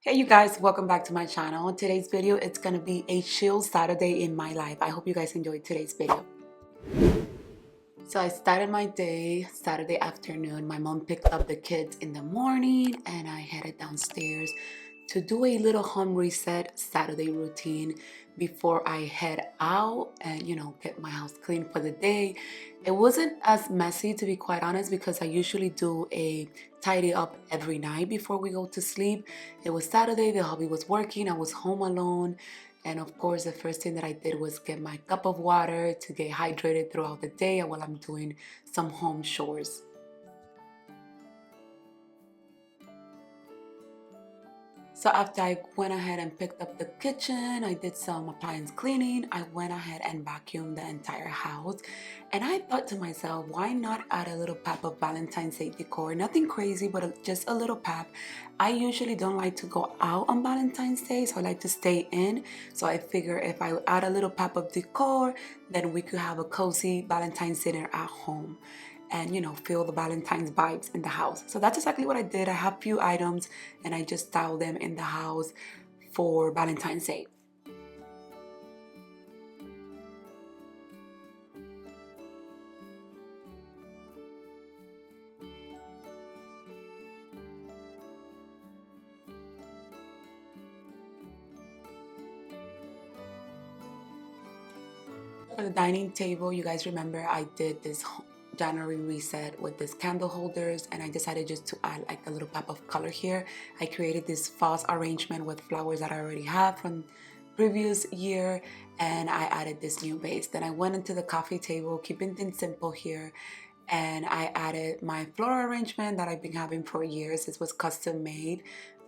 Hey you guys, welcome back to my channel. Today's video, it's gonna be a chill Saturday in my life. I hope you guys enjoyed today's video. So I started my day Saturday afternoon. My mom picked up the kids in the morning and I headed downstairs to do a little home reset Saturday routine before I head out and get my house clean for the day. It wasn't as messy, to be quite honest, because I usually do a tidy up every night before we go to sleep. It was Saturday, the hubby was working, I was home alone. And of course, the first thing that I did was get my cup of water to get hydrated throughout the day while I'm doing some home chores. So after I went ahead and picked up the kitchen, I did some appliance cleaning, I went ahead and vacuumed the entire house. And I thought to myself, why not add a little pop of Valentine's Day decor? Nothing crazy, but just a little pop. I usually don't like to go out on Valentine's Day, so I like to stay in. So I figure if I add a little pop of decor, then we could have a cozy Valentine's dinner at home and feel the Valentine's vibes in the house. So that's exactly what I did. I have few items and I just styled them in the house for Valentine's Day. For the dining table, you guys remember I did this January reset with these candle holders, and I decided just to add like a little pop of color here. I created this false arrangement with flowers that I already have from previous year, and I added this new base. Then I went into the coffee table, keeping things simple here, and I added my floral arrangement that I've been having for years. This was custom made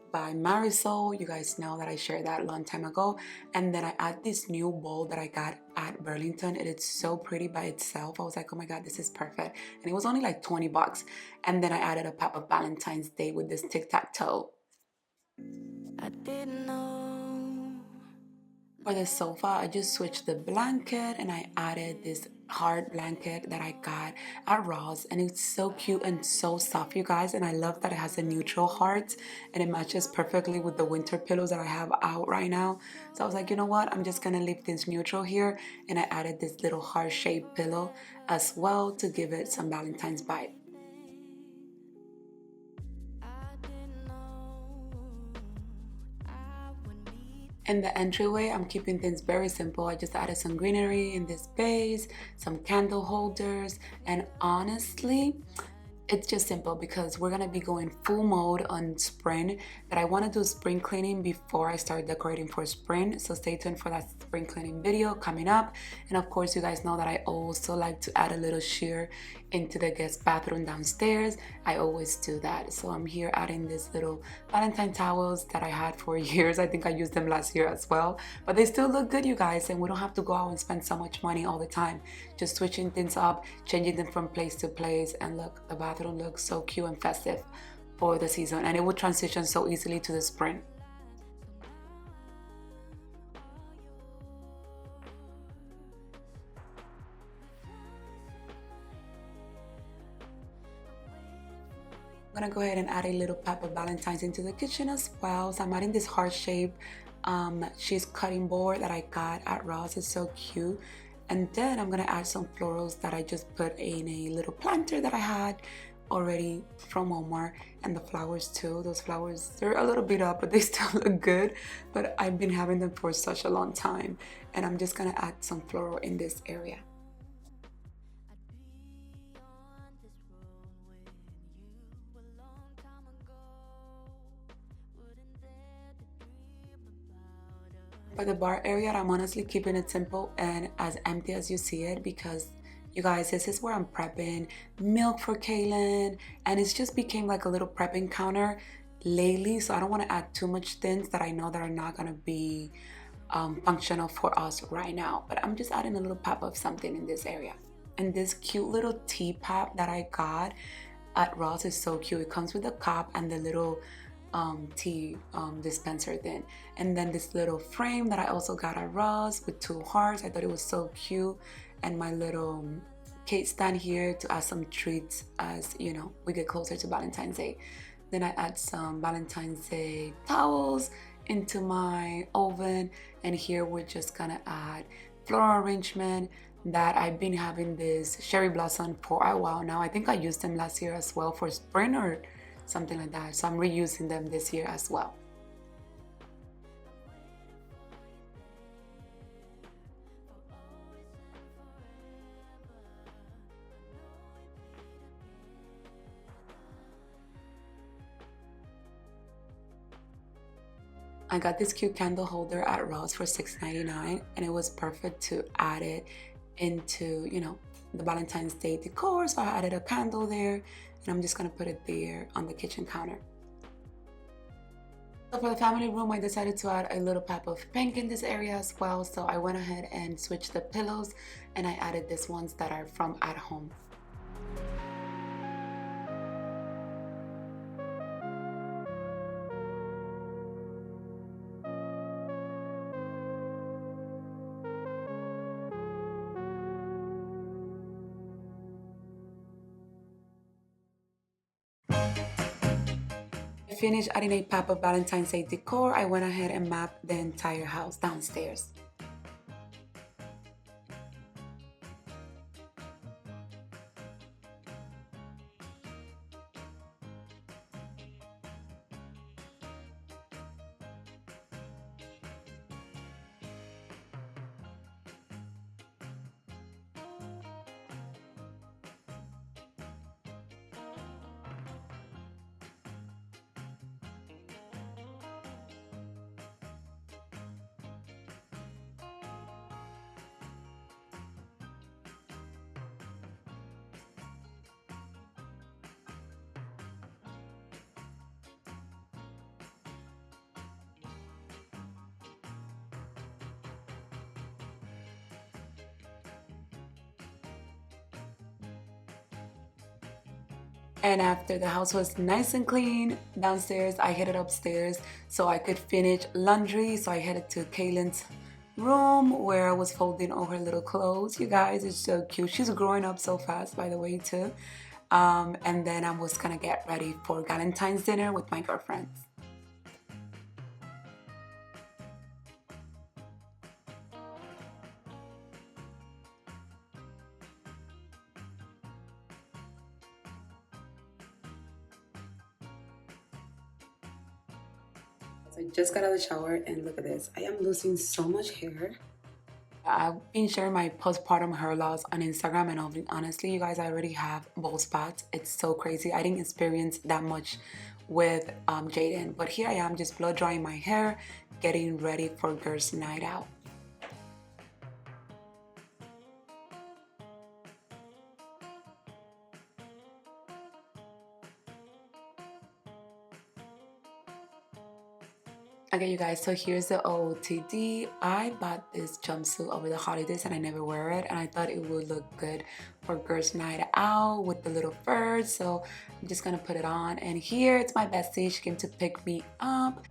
by Marisol. You guys know that I shared that a long time ago. And then I add this new bowl that I got at Burlington. It is so pretty by itself. I was like, oh my god, this is perfect. And it was only like 20 bucks. And then I added a pop of Valentine's Day with this tic-tac-toe. I didn't know. For the sofa, I just switched the blanket and I added this hard blanket that I got at Ross, and it's so cute and so soft, you guys. And I love that it has a neutral heart and it matches perfectly with the winter pillows that I have out right now. So I was like, you know what, I'm just gonna leave this neutral here, and I added this little heart-shaped pillow as well to give it some Valentine's vibe. In the entryway, I'm keeping things very simple. I just added some greenery in this vase, some candle holders, and honestly, it's just simple because we're gonna be going full mode on spring, but I want to do spring cleaning before I start decorating for spring. So stay tuned for that spring cleaning video coming up. And of course, you guys know that I also like to add a little sheer into the guest bathroom downstairs. I always do that. So I'm here adding these little Valentine towels that I had for years. I think I used them last year as well, but they still look good, you guys, and we don't have to go out and spend so much money all the time. Just switching things up, changing them from place to place, and look, the bathroom looks so cute and festive for the season, and it will transition so easily to the spring. I'm gonna go ahead and add a little pop of Valentine's into the kitchen as well. So I'm adding this heart shape cheese cutting board that I got at Ross. It's so cute. And then I'm gonna add some florals that I just put in a little planter that I had already from Walmart, and the flowers too. Those flowers, they're a little bit up, but they still look good. But I've been having them for such a long time, and I'm just gonna add some floral in this area. For the bar area, I'm honestly keeping it simple and as empty as you see it because you guys, this is where I'm prepping milk for Kaylin, and it's just became like a little prepping counter lately. So I don't want to add too much things that I know that are not going to be functional for us right now. But I'm just adding a little pop of something in this area. And this cute little teapot that I got at Ross is so cute. It comes with a cup and the little tea dispenser thing, and then this little frame that I also got at Ross with two hearts. I thought it was so cute, and my little cake stand here to add some treats as we get closer to Valentine's Day. Then I add some Valentine's Day towels into my oven, and here we're just gonna add floral arrangement that I've been having this cherry blossom for a while now. I think I used them last year as well for spring or something like that, so I'm reusing them this year as well. I got this cute candle holder at Ross for $6.99, and it was perfect to add it into, the Valentine's Day decor. So I added a candle there, and I'm just gonna put it there on the kitchen counter. So for the family room, I decided to add a little pop of pink in this area as well. So I went ahead and switched the pillows, and I added these ones that are from at home. I finished adding a pop of Valentine's Day decor. I went ahead and mapped the entire house downstairs. And after the house was nice and clean downstairs, I headed upstairs so I could finish laundry. So I headed to Kaylin's room where I was folding all her little clothes. You guys, it's so cute. She's growing up so fast, by the way, too. And then I was gonna get ready for Galentine's dinner with my girlfriends. So I just got out of the shower and look at this. I am losing so much hair. I've been sharing my postpartum hair loss on Instagram, and honestly, you guys, I already have bald spots. It's so crazy. I didn't experience that much with Jaden, but here I am just blow drying my hair, getting ready for girls' night out. Okay, you guys, so here's the OOTD. I bought this jumpsuit over the holidays and I never wear it, and I thought it would look good for girls' night out with the little furs, so I'm just gonna put it on. And here it's my bestie. She came to pick me up.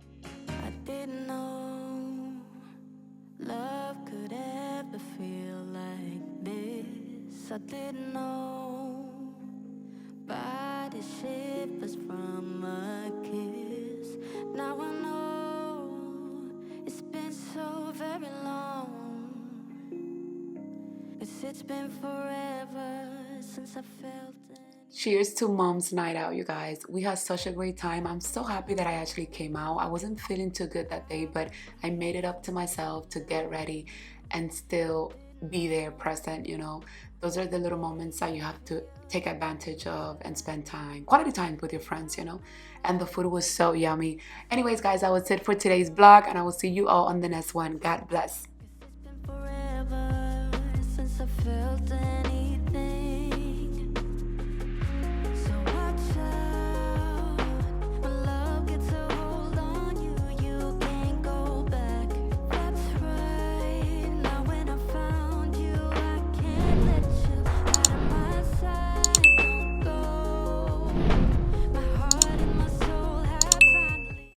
I didn't know love could ever feel like this. I didn't know body shivers from a kiss. Now I know it's been so very long. It's been forever since I felt it. Cheers to mom's night out, you guys. We had such a great time. I'm so happy that I actually came out. I wasn't feeling too good that day, but I made it up to myself to get ready and still be there present. Those are the little moments that you have to take advantage of and spend time, quality time with your friends. And the food was so yummy. Anyways, guys, that was it for today's vlog, and I will see you all on the next one. God bless.